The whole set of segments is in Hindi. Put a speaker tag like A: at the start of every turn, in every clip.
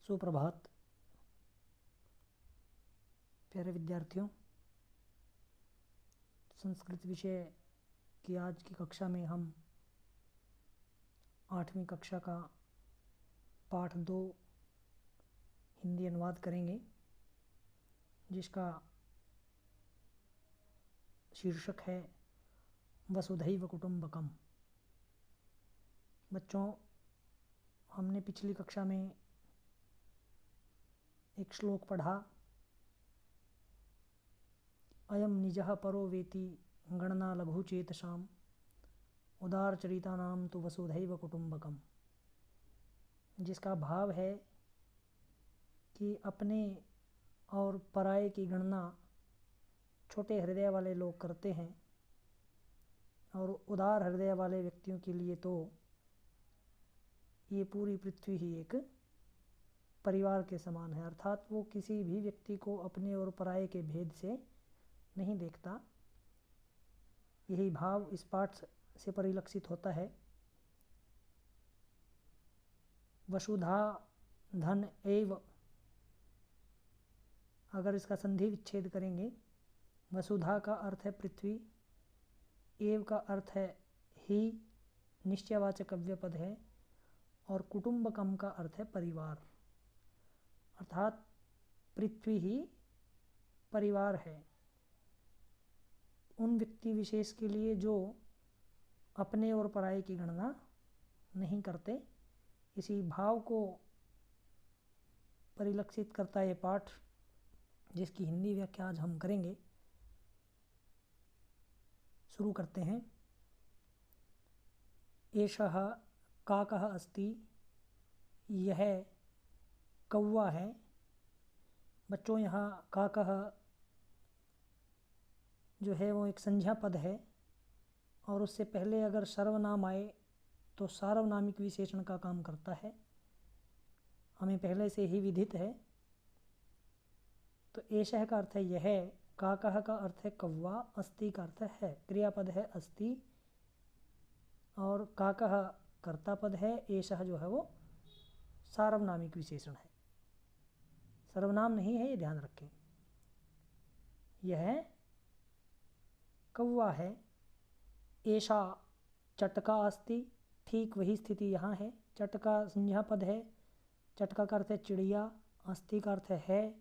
A: सुप्रभात प्यारे विद्यार्थियों। संस्कृत विषय की आज की कक्षा में हम 8वीं कक्षा का पाठ 2 हिंदी अनुवाद करेंगे, जिसका शीर्षक है वसुधैव कुटुंबकम। बच्चों, हमने पिछली कक्षा में एक श्लोक पढ़ा, अयम निजः परो वेति गणना लघुचेतसाम उदारचरितानां तु वसुधैव कुटुंबकम, जिसका भाव है कि अपने और पराये की गणना छोटे हृदय वाले लोग करते हैं और उदार हृदय वाले व्यक्तियों के लिए तो ये पूरी पृथ्वी ही एक परिवार के समान है। अर्थात वो किसी भी व्यक्ति को अपने और पराये के भेद से नहीं देखता। यही भाव इस पाठ से परिलक्षित होता है। वसुधा धन एव, अगर इसका संधि विच्छेद करेंगे, वसुधा का अर्थ है पृथ्वी, एव का अर्थ है ही, निश्चयवाचक अव्ययपद है, और कुटुंबकम का अर्थ है परिवार। अर्थात पृथ्वी ही परिवार है उन व्यक्ति विशेष के लिए जो अपने और पराये की गणना नहीं करते। इसी भाव को परिलक्षित करता है पाठ, जिसकी हिंदी व्याख्या आज हम करेंगे। शुरू करते हैं। एषः काकः अस्ति, यह कौवा है। बच्चों, यहाँ काकः जो है वो एक संज्ञा पद है, और उससे पहले अगर सर्वनाम आए तो सार्वनामिक विशेषण का काम करता है, हमें पहले से ही विदित है। तो एषः का अर्थ है यह, काकः का अर्थ है कौवा, अस्ति का अर्थ है क्रियापद है अस्ति, और काकः कर्ता पद है, एषः जो है वो सार्वनामिक विशेषण है, सर्वनाम नहीं है, ये ध्यान रखें। यह कौवा है। एषा चटका अस्ति, ठीक वही स्थिति यहाँ है। चटका संज्ञा पद है, चटका का अर्थ है चिड़िया, अस्ति का अर्थ है,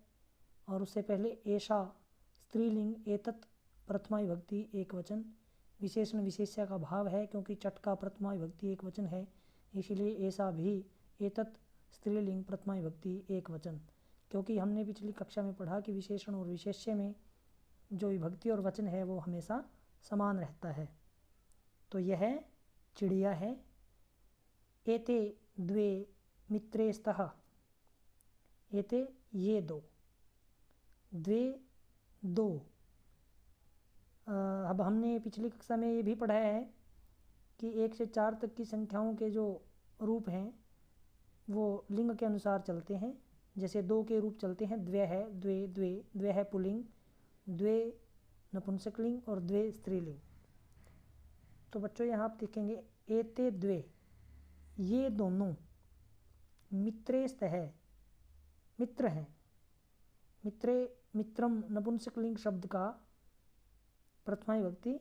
A: और उससे पहले एषा स्त्रीलिंग, एतत् प्रथमा विभक्ति एक वचन, विशेषण विशेष्य का भाव है, क्योंकि चटका प्रथमा विभक्ति एक वचन है, इसीलिए ऐसा भी एतत् स्त्रीलिंग प्रथमा विभक्ति एक वचन। क्योंकि हमने पिछली कक्षा में पढ़ा कि विशेषण और विशेष्य में जो विभक्ति और वचन है वो हमेशा समान रहता है। तो यह चिड़िया है। एते द्वे मित्रे स्तः, एते ये दो, द्वे दो। अब हमने पिछली कक्षा में ये भी पढ़ा है कि 1 से 4 तक की संख्याओं के जो रूप हैं वो लिंग के अनुसार चलते हैं। जैसे 2 के रूप चलते हैं, द्वे है, द्वे द्वे, द्वे है पुल्लिंग, द्वे नपुंसकलिंग और द्वे स्त्रीलिंग। तो बच्चों यहाँ आप देखेंगे एते द्वे, ये दोनों, मित्रेस्त है, मित्र हैं। मित्रे, मित्रम नपुंसकलिंग शब्द का प्रथमा विभक्ति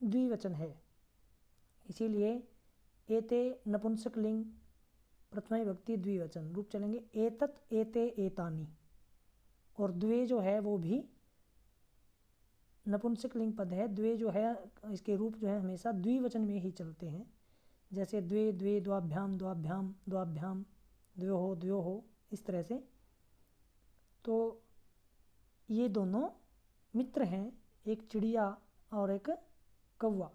A: द्विवचन है, इसीलिए एते नपुंसकलिंग प्रथमा विभक्ति द्विवचन रूप चलेंगे। एतत् एते एतानि, और द्वे जो है वो भी नपुंसकलिंग पद है। द्वे जो है इसके रूप जो है हमेशा द्विवचन में ही चलते हैं। जैसे द्वे द्वे, द्वाभ्याम द्वाभ्याम, द्वाभ्याम, द्वयोः द्वयोः, इस तरह से। तो ये दोनों मित्र हैं, एक चिड़िया और एक कौवा।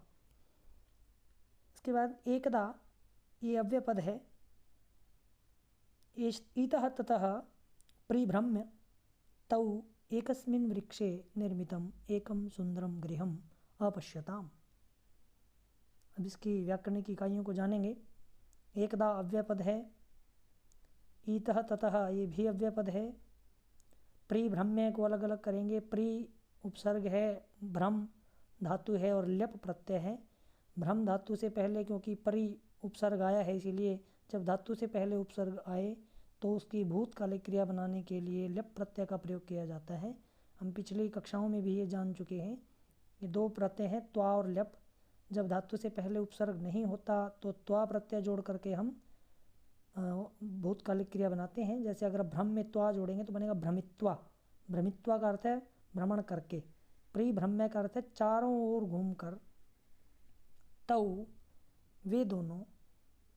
A: इसके बाद एकदा, ये अव्ययपद है। इतः ततः परिभ्रम्य तौ एकस्मिन् वृक्षे निर्मितम् एकं सुंदरम गृहम् अपश्यताम्। अब इसकी व्याकरणिक इकाइयों को जानेंगे। एकदा अव्ययपद है, इतः ततः ये भी अव्ययपद है। परिभ्रम्य को अलग अलग करेंगे। परि उपसर्ग है, भ्रम धातु है और ल्यप प्रत्यय है। भ्रम धातु से पहले, क्योंकि परि उपसर्ग आया है, इसीलिए जब धातु से पहले उपसर्ग आए तो उसकी भूतकालिक क्रिया बनाने के लिए ल्यप प्रत्यय का प्रयोग किया जाता है। हम पिछली कक्षाओं में भी ये जान चुके हैं। ये दो प्रत्यय हैं, त्वा और ल्यप। जब धातु से पहले उपसर्ग नहीं होता तो त्वा प्रत्यय जोड़ करके हम भूतकालिक क्रिया बनाते हैं। जैसे अगर भ्रम में त्वा जोड़ेंगे तो बनेगा भ्रमित्वा। भ्रमित्वा का अर्थ है भ्रमण करके। परिभ्रम्य का अर्थ है चारों ओर घूमकर। तौ वे दोनों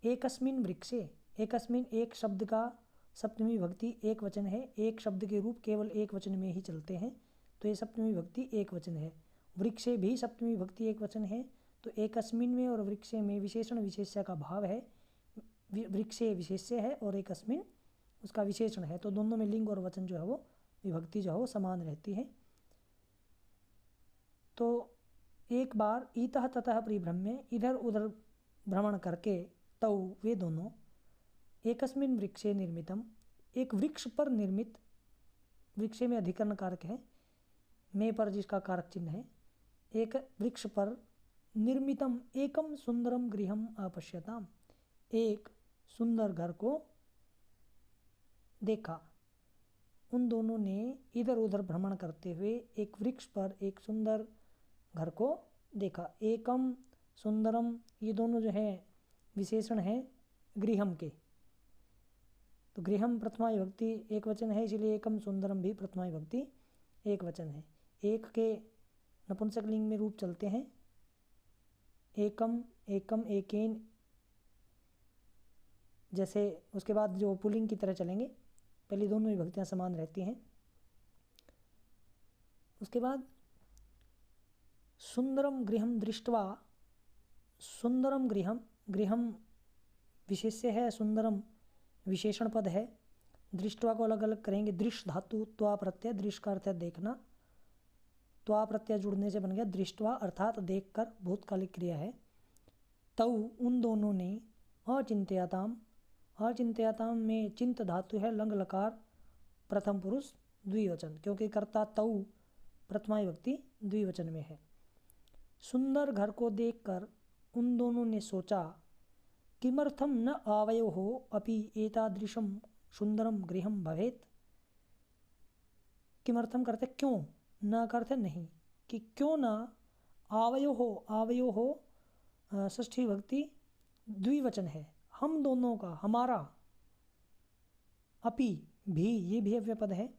A: एकस्मिन वृक्षे, एकस्मिन एक शब्द का सप्तमी विभक्ति एक वचन है। एक शब्द के रूप केवल एक वचन में ही चलते हैं, तो ये सप्तमी विभक्ति एक वचन है। वृक्षे भी सप्तमी विभक्ति एक वचन है, तो एकस्मिन में और वृक्षे में विशेषण विशेष्य का भाव है। वृक्षे विशेष्य है और एकस्मिन उसका विशेषण है, तो दोनों में लिंग और वचन जो है वो विभक्ति जो है वो समान रहती है। तो एक बार इतः ततः परिभ्रम्य, इधर उधर भ्रमण करके, तौ वे दोनों एकस्मिन वृक्षे निर्मितम, एक वृक्ष पर निर्मित। वृक्षे में अधिकरण कारक है, में पर जिसका कारक चिन्ह है। एक वृक्ष पर निर्मितम एकम सुंदरम गृहम अपश्यताम, एक सुंदर घर को देखा। उन दोनों ने इधर उधर भ्रमण करते हुए एक वृक्ष पर एक सुंदर घर को देखा। एकम सुंदरम ये दोनों जो है विशेषण है गृहम के, तो गृहम प्रथमा विभक्ति एक वचन है, इसलिए एकम सुंदरम भी प्रथमा विभक्ति एक वचन है। एक के नपुंसक लिंग में रूप चलते हैं, एकम, एकम, एकेन, जैसे उसके बाद जो पुल्लिंग की तरह चलेंगे। पहले दोनों विभक्तियां समान रहती हैं। उसके बाद सुंदरम गृहम दृष्ट्वा, सुंदरम गृहम, गृहम विशेष्य है, सुंदरम विशेषण पद है। दृष्ट्वा को अलग अलग करेंगे। दृश्य धातु त्वा प्रत्यय, दृश्य का अर्थ है देखना, त्वा प्रत्यय जुड़ने से बन गया दृष्ट्वा, अर्थात देखकर, भूतकालिक क्रिया है। तौ उन दोनों ने, अचिंत्यताम, अचिंत्यताम में चिंत धातु है, लंग लकार, प्रथम पुरुष द्विवचन, क्योंकि कर्ता तौ प्रथमा विभक्ति द्विवचन में है। सुंदर घर को देखकर उन दोनों ने सोचा, किमर्थम न आवयोः अपि एतादृशं सुंदरम गृहम भवेत्। किमर्थम करते क्यों, न करते नहीं, कि क्यों ना आवयोः, आवयोः षष्ठी विभक्ति द्विवचन है, हम दोनों का, हमारा, अपि भी ये भी अव्ययपद है।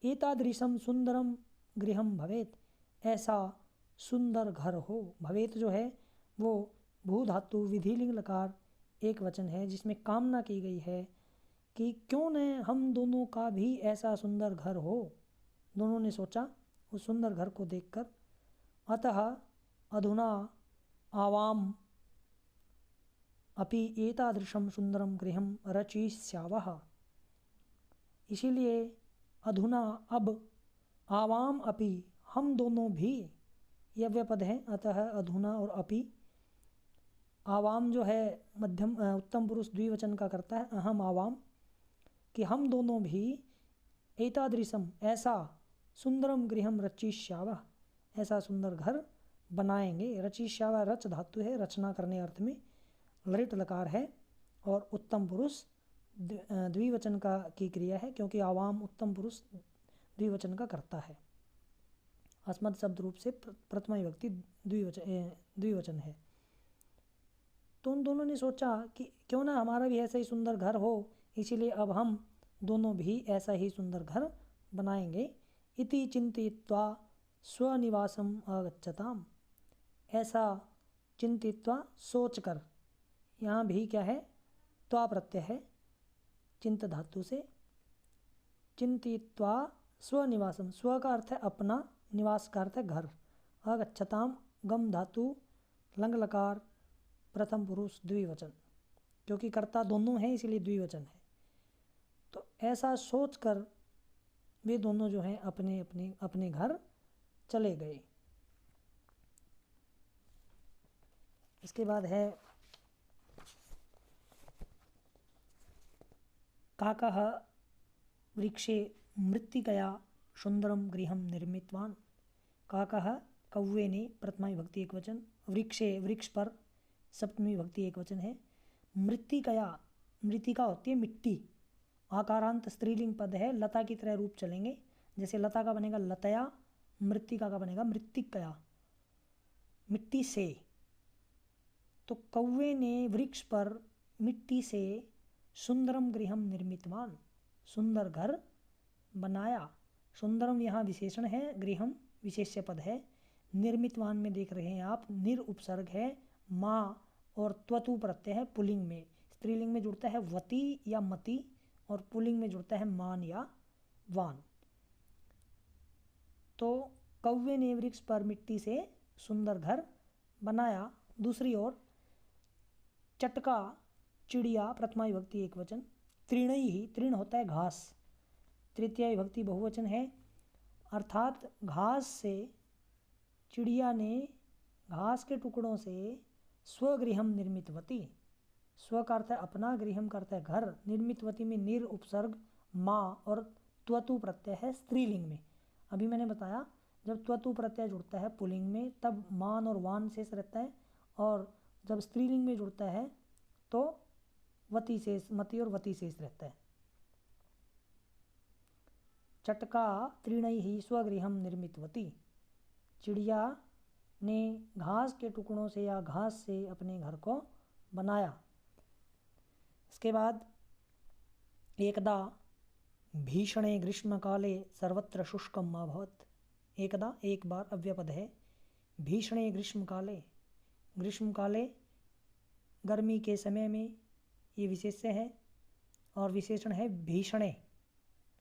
A: एतादृशम सुंदरम गृहम भवेत्, ऐसा सुंदर घर हो। भवेत जो है वो भू धातु विधिलिंग लकार एक वचन है, जिसमें कामना की गई है कि क्यों न हम दोनों का भी ऐसा सुंदर घर हो। दोनों ने सोचा उस सुंदर घर को देखकर। अतः अधुना आवाम अपि एतादृशं सुंदरम गृहम रचयिष्यावः, इसीलिए अधुना अब, आवाम अपि हम दोनों भी, ये अव्ययपद है। अतः अधुना और अपि, आवाम जो है मध्यम उत्तम पुरुष द्विवचन का करता है, अहम आवाम, कि हम दोनों भी एतादृशम ऐसा सुंदरम गृहम रचिष्यावः, ऐसा सुंदर घर बनाएंगे। रचिष्यावः रच धातु है, रचना करने अर्थ में, ललित लकार है और उत्तम पुरुष द्विवचन का की क्रिया है, क्योंकि आवाम उत्तम पुरुष द्विवचन का करता है। अस्मद शब्द रूप से प्रथमा विभक्ति द्विवचन है। तो उन दोनों ने सोचा कि क्यों ना हमारा भी ऐसा ही सुंदर घर हो, इसीलिए अब हम दोनों भी ऐसा ही सुंदर घर बनाएंगे। इति चिंतित्वा स्वनिवासम आगच्छताम, ऐसा चिंतित्वा सोचकर, यहाँ भी क्या है, त्वा प्रत्यय है चिंत धातु से। चिंतित्वा स्वनिवासम, स्व का अर्थ है अपना, निवास का अर्थ है घर। आगच्छताम गम धातु लंग लकार प्रथम पुरुष द्विवचन, क्योंकि कर्ता दोनों हैं इसलिए द्विवचन है। तो ऐसा सोचकर वे दोनों जो हैं अपने अपने अपने घर चले गए। इसके बाद है काकः वृक्षे मृत्तिकया सुंदरम गृहम निर्मितवान। काकः कौवे ने प्रथमा विभक्ति एक वचन, वृक्षे वृक्ष पर सप्तमी विभक्ति एक वचन है। मृत्तिकया, मृत्तिका होती है मिट्टी, आकारांत स्त्रीलिंग पद है, लता की तरह रूप चलेंगे। जैसे लता का बनेगा लतया, मृत्तिका का बनेगा मृत्तिकया, मिट्टी से। तो कौवे ने वृक्ष पर मिट्टी से सुंदरम गृहम निर्मितवान, सुंदर घर बनाया। सुंदरम यहाँ विशेषण है, गृहम विशेष्य पद है। निर्मितवान में देख रहे हैं आप, निर उपसर्ग है, माँ और त्वतु प्रत्यय है पुल्लिंग में। स्त्रीलिंग में जुड़ता है वती या मति और पुल्लिंग में जुड़ता है मान या वान। तो कौवे ने वृक्ष पर मिट्टी से सुंदर घर बनाया। दूसरी ओर चटका चिड़िया, प्रथमा विभक्ति एक वचन। तृणई ही, तृण होता है घास, तृतीया विभक्ति बहुवचन है। अर्थात घास से, चिड़िया ने घास के टुकड़ों से स्वगृहम निर्मितवती, स्व का अर्थ है अपना, गृहम का अर्थ है घर, निर्मितवती में निर उपसर्ग माँ और त्वतु प्रत्यय है स्त्रीलिंग में। अभी मैंने बताया जब त्वतु प्रत्यय जुड़ता है पुल्लिंग में तब मान और वान शेष रहता है, और जब स्त्रीलिंग में जुड़ता है तो वती शेष, मति और वती शेष रहता है। चटका तृणई ही स्वगृहम निर्मितवती, चिड़िया ने घास के टुकड़ों से या घास से अपने घर को बनाया। इसके बाद एकदा भीषणे ग्रीष्मकाले सर्वत्र शुष्कम अभवत्। एकदा एक बार अव्ययपद है। भीषणे ग्रीष्मकाले, ग्रीष्मकाले गर्मी के समय में, ये विशेष्य है और विशेषण है भीषणे,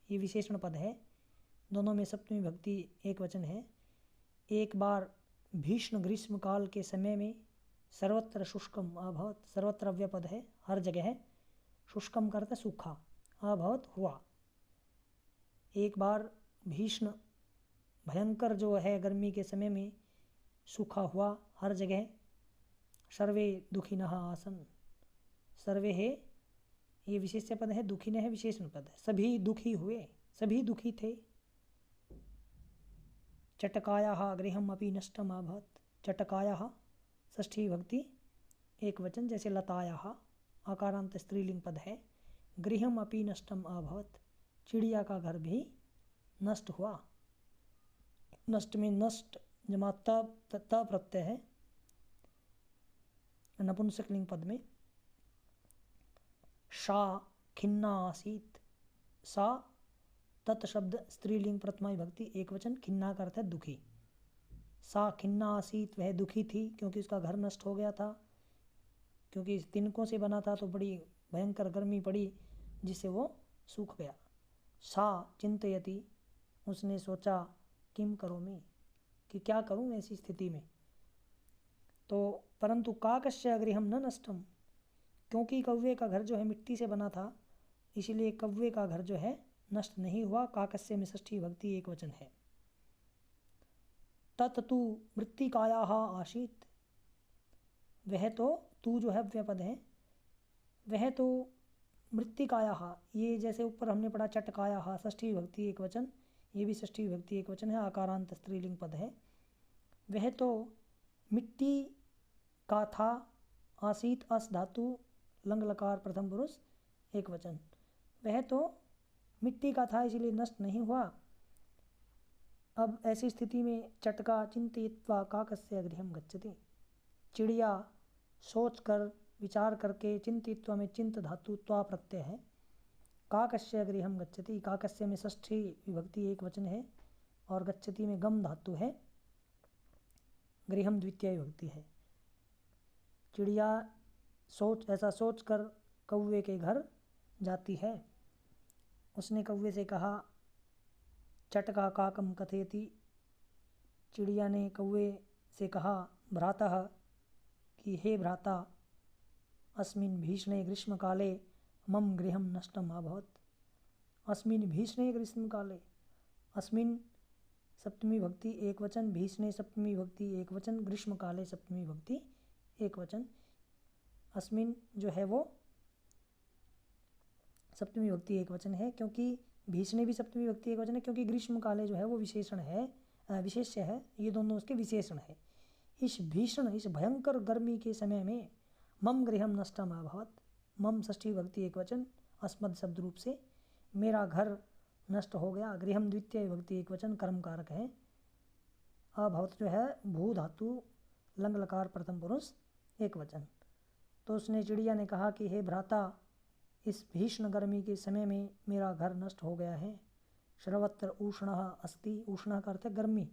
A: ये विशेषण पद है। दोनों में सप्तमी विभक्ति एक वचन है। एक बार भीषण ग्रीष्मकाल के समय में, सर्वत्र शुष्कम अभवत्, सर्वत्र अव्ययपद है, हर जगह है। शुष्कम करता सूखा, अभवत् हुआ। एक बार भीषण भयंकर जो है गर्मी के समय में सूखा हुआ हर जगह। सर्वे दुखिनः आसन्, सर्वे है ये विशेष्य पद है, दुखिनः है विशेषण पद है, सभी दुखी हुए, सभी दुखी थे। चटकायाः गृहम् अपि नष्टम् अभवत्, चटकायाः षष्ठी विभक्ति एक वचन, जैसे लतायाः आकारांत स्त्रीलिंग पद है। गृहम् अपि नष्टम् अभवत्, चिड़िया का घर भी नष्ट हुआ। नष्ट में नष्ट जमा त प्रत्यय है नपुंसकलिंग पद में। सा खिन्ना आसीत, सा तत् शब्द स्त्रीलिंग प्रथमा विभक्ति एक वचन, खिन्ना का अर्थ है दुखी। सा खिन्ना आसीत, वह दुखी थी क्योंकि उसका घर नष्ट हो गया था, क्योंकि इस तिनकों से बना था तो बड़ी भयंकर गर्मी पड़ी जिससे वो सूख गया। सा चिंतयति, उसने सोचा, किम करोमि, कि क्या करूं ऐसी स्थिति में। तो परंतु काकस्य गृहम न नष्टम, क्योंकि कौवे का घर जो है मिट्टी से बना था इसीलिए कौवे का घर जो है नष्ट नहीं हुआ। काकस्य में षष्ठी विभक्ति एक वचन है। तत्तु मृत्तिकायाः आसीत्, वह तो, तू जो है अव्ययपद है, वह तो मृत्तिकायाः, ये जैसे ऊपर हमने पढ़ा चटकायाः षष्ठी विभक्ति एक वचन, ये भी षष्ठी विभक्ति एक वचन है, आकारांत स्त्रीलिंग पद है। वह तो मिट्टी का था, आसीत अस धातु लंग लकार प्रथम पुरुष एक वचन, वह तो मिट्टी का था इसीलिए नष्ट नहीं हुआ। अब ऐसी स्थिति में चटका चिंतयित्वा काकस्य गृहम गच्छति, चिड़िया सोच कर विचार करके, चिंतयित्वा में चिंत धातु त्वा प्रत्यय है, काकस्य गृहम गच्छति, काकस्य में षष्ठी विभक्ति एक वचन है और गच्छति में गम धातु है, गृहम द्वितीय विभक्ति है। चिड़िया ऐसा सोच कर कौवे के घर जाती है। उसने कौवे से कहा, चटका काकम कथयति, चिड़िया ने कौवे से कहा भ्रातः, कि हे भ्राता, अस्मिन् भीषणे ग्रीष्मकाले मम गृहम नष्टम अभवत्। अस्मिन् भीषणे ग्रीष्मकाले, अस्मिन् सप्तमी भक्ति एक वचन, भीषणे सप्तमी भक्ति एक वचन, ग्रीष्मकाले सप्तमी भक्ति एक वचन। अस्मिन् जो है वो सप्तमी भक्ति एक वचन है, क्योंकि भीषणे भी सप्तमी भक्ति एक वचन है, क्योंकि ग्रीष्मकाले जो है वो विशेषण है, विशेष्य है, ये दोनों उसके विशेषण है। इस भीषण, इस भयंकर गर्मी के समय में मम गृहम नष्टम अभवत्, मम षष्ठी भक्ति एक वचन अस्मद शब्द रूप से, मेरा घर नष्ट हो गया। गृहम द्वितीय विभक्ति एक वचन कर्म कारक है। अभवत जो है भू धातु लंग लकार प्रथम पुरुष एक वचन। तो उसने चिड़िया ने कहा कि हे भ्राता, इस भीषण गर्मी के समय में मेरा घर नष्ट हो गया है। सर्वत्र उष्णः अस्ति, उष्णः का अर्थ है गर्मी,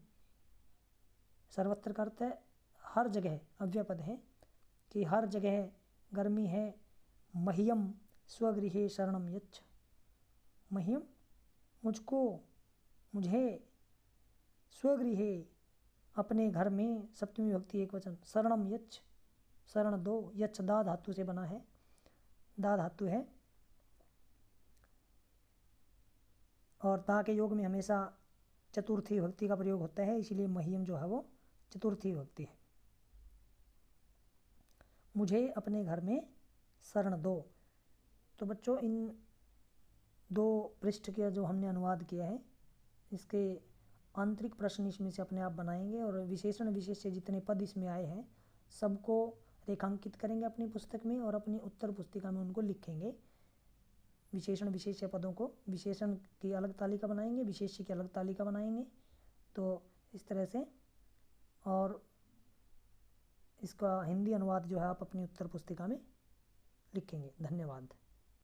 A: सर्वत्र का अर्थ है हर जगह, अव्ययपद है कि हर जगह गर्मी है। मह्यम स्वगृहे शरणम यच्छ, मह्यम मुझको, मुझे, स्वगृहे अपने घर में सप्तमी विभक्ति एक वचन, शरणम यच्छ शरण दो। यच्छ दा धातु से बना है, दा धातु है और दा के योग में हमेशा चतुर्थी विभक्ति का प्रयोग होता है, इसीलिए मह्यम जो है वो चतुर्थी विभक्ति है। मुझे अपने घर में शरण दो। तो बच्चों इन 2 पृष्ठ का जो हमने अनुवाद किया है इसके आंतरिक प्रश्न इसमें से अपने आप बनाएंगे और विशेषण विशेष्य जितने पद इसमें आए हैं सबको रेखांकित करेंगे अपनी पुस्तक में और अपनी उत्तर पुस्तिका में उनको लिखेंगे। विशेषण विशेष्य पदों को, विशेषण की अलग तालिका बनाएंगे, विशेष्य की अलग तालिका बनाएंगे। तो इस तरह से, और इसका हिंदी अनुवाद जो है आप अपनी उत्तर पुस्तिका में लिखेंगे। धन्यवाद।